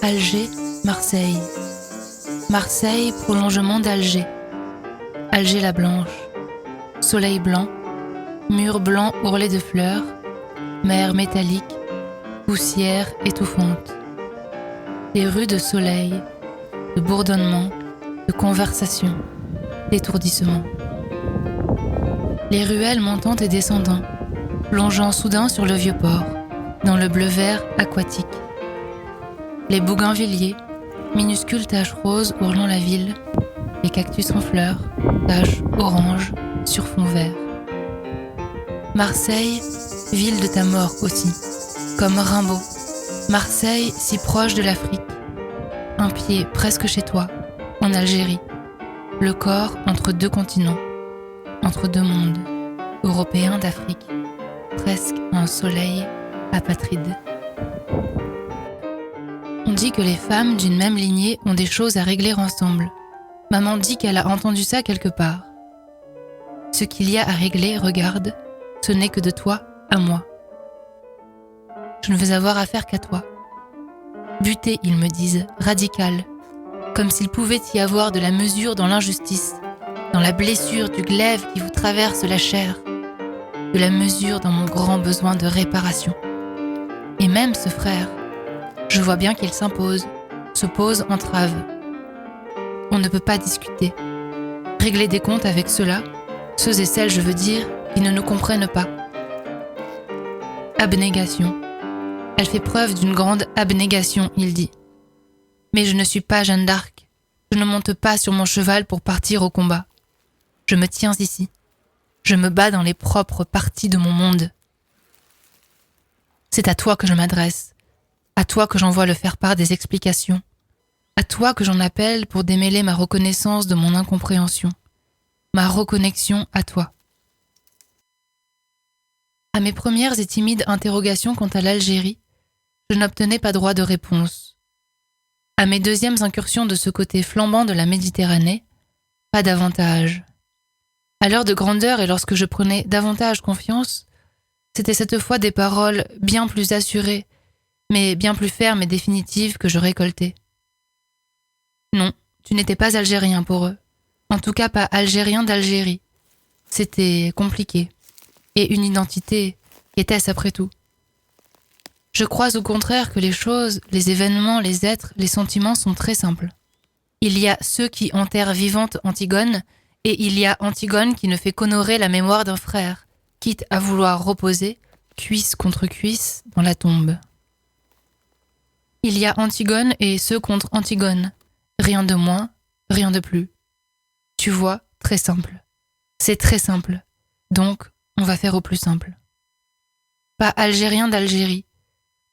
Alger, Marseille. Marseille, prolongement d'Alger. Alger la blanche. Soleil blanc, murs blancs ourlés de fleurs, mer métallique, poussière étouffante. Les rues de soleil, de bourdonnement, de conversation, d'étourdissement. Les ruelles montant et descendant, plongeant soudain sur le vieux port, dans le bleu-vert aquatique. Les bougainvilliers, minuscules taches roses ourlant la ville, les cactus en fleurs, taches orange sur fond vert. Marseille, ville de ta mort aussi, comme Rimbaud. Marseille, si proche de l'Afrique. Un pied presque chez toi, en Algérie. Le corps entre deux continents, entre deux mondes, européens d'Afrique. Presque un soleil apatride. On dit que les femmes d'une même lignée ont des choses à régler ensemble. Maman dit qu'elle a entendu ça quelque part. Ce qu'il y a à régler, regarde, ce n'est que de toi à moi. Je ne veux avoir affaire qu'à toi. Buté, ils me disent, radical, comme s'il pouvait y avoir de la mesure dans l'injustice, dans la blessure du glaive qui vous traverse la chair, de la mesure dans mon grand besoin de réparation. Et même ce frère, je vois bien qu'il s'impose, se pose entrave. On ne peut pas discuter, régler des comptes avec ceux-là, ceux et celles, je veux dire, qui ne nous comprennent pas. Abnégation. Elle fait preuve d'une grande abnégation, il dit. Mais je ne suis pas Jeanne d'Arc. Je ne monte pas sur mon cheval pour partir au combat. Je me tiens ici. Je me bats dans les propres parties de mon monde. C'est à toi que je m'adresse. À toi que j'envoie le faire-part des explications. À toi que j'en appelle pour démêler ma reconnaissance de mon incompréhension. Ma reconnexion à toi. À mes premières et timides interrogations quant à l'Algérie, je n'obtenais pas droit de réponse. À mes deuxièmes incursions de ce côté flambant de la Méditerranée, pas davantage. À l'heure de grandeur et lorsque je prenais davantage confiance, c'était cette fois des paroles bien plus assurées, mais bien plus fermes et définitives que je récoltais. Non, tu n'étais pas algérien pour eux. En tout cas pas algérien d'Algérie. C'était compliqué. Et une identité, qu'était-ce après tout ? Je crois au contraire que les choses, les événements, les êtres, les sentiments sont très simples. Il y a ceux qui enterrent vivante Antigone, et il y a Antigone qui ne fait qu'honorer la mémoire d'un frère, quitte à vouloir reposer, cuisse contre cuisse, dans la tombe. Il y a Antigone et ceux contre Antigone. Rien de moins, rien de plus. Tu vois, très simple. C'est très simple. Donc, on va faire au plus simple. Pas algérien d'Algérie.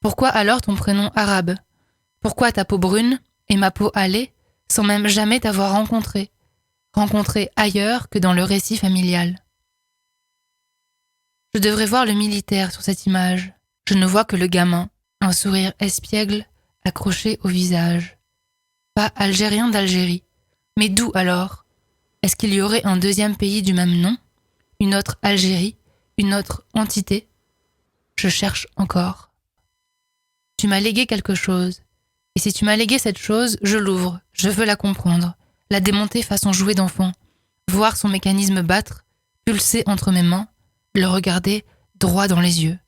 Pourquoi alors ton prénom arabe ? Pourquoi ta peau brune et ma peau hâlée sans même jamais t'avoir rencontré ailleurs que dans le récit familial ? Je devrais voir le militaire sur cette image. Je ne vois que le gamin, un sourire espiègle accroché au visage. Pas algérien d'Algérie. Mais d'où alors ? Est-ce qu'il y aurait un deuxième pays du même nom ? Une autre Algérie ? Une autre entité ? Je cherche encore. Tu m'as légué quelque chose. Et si tu m'as légué cette chose, je l'ouvre. Je veux la comprendre. La démonter façon jouet d'enfant. Voir son mécanisme battre, pulser entre mes mains, le regarder droit dans les yeux.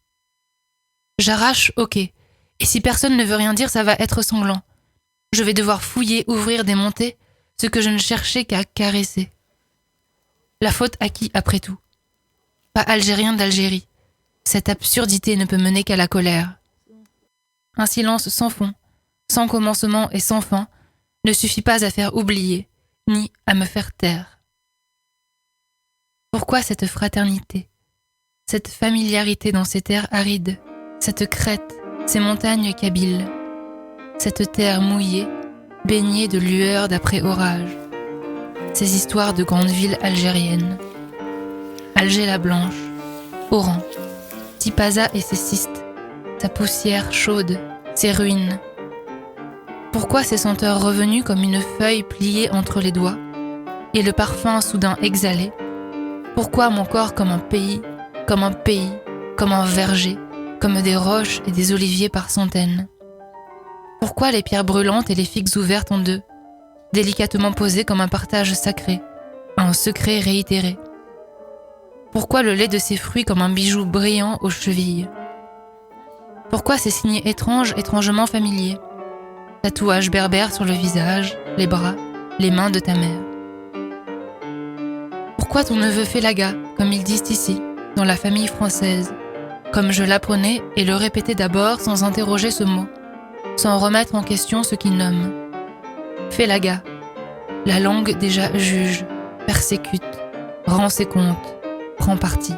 J'arrache, ok. Et si personne ne veut rien dire, ça va être sanglant. Je vais devoir fouiller, ouvrir, démonter, ce que je ne cherchais qu'à caresser. La faute à qui, après tout ? Pas algérien d'Algérie. Cette absurdité ne peut mener qu'à la colère. Un silence sans fond, sans commencement et sans fin, ne suffit pas à faire oublier, ni à me faire taire. Pourquoi cette fraternité, cette familiarité dans ces terres arides, cette crête, ces montagnes kabyles, cette terre mouillée, baignée de lueurs d'après-orage, ces histoires de grandes villes algériennes. Alger la blanche, Oran, Tipaza et ses cystes, sa poussière chaude, ses ruines. Pourquoi ces senteurs revenues comme une feuille pliée entre les doigts, et le parfum soudain exhalé ? Pourquoi mon corps comme un pays, comme un verger, comme des roches et des oliviers par centaines ? Pourquoi les pierres brûlantes et les figues ouvertes en deux, délicatement posées comme un partage sacré, un secret réitéré? Pourquoi le lait de ces fruits comme un bijou brillant aux chevilles? Pourquoi ces signes étranges, étrangement familiers? Tatouages berbères sur le visage, les bras, les mains de ta mère. Pourquoi ton neveu Félaga, comme ils disent ici, dans la famille française, comme je l'apprenais et le répétais d'abord sans interroger ce mot, sans remettre en question ce qu'il nomme. Félaga, la langue déjà juge, persécute, rend ses comptes, prend parti.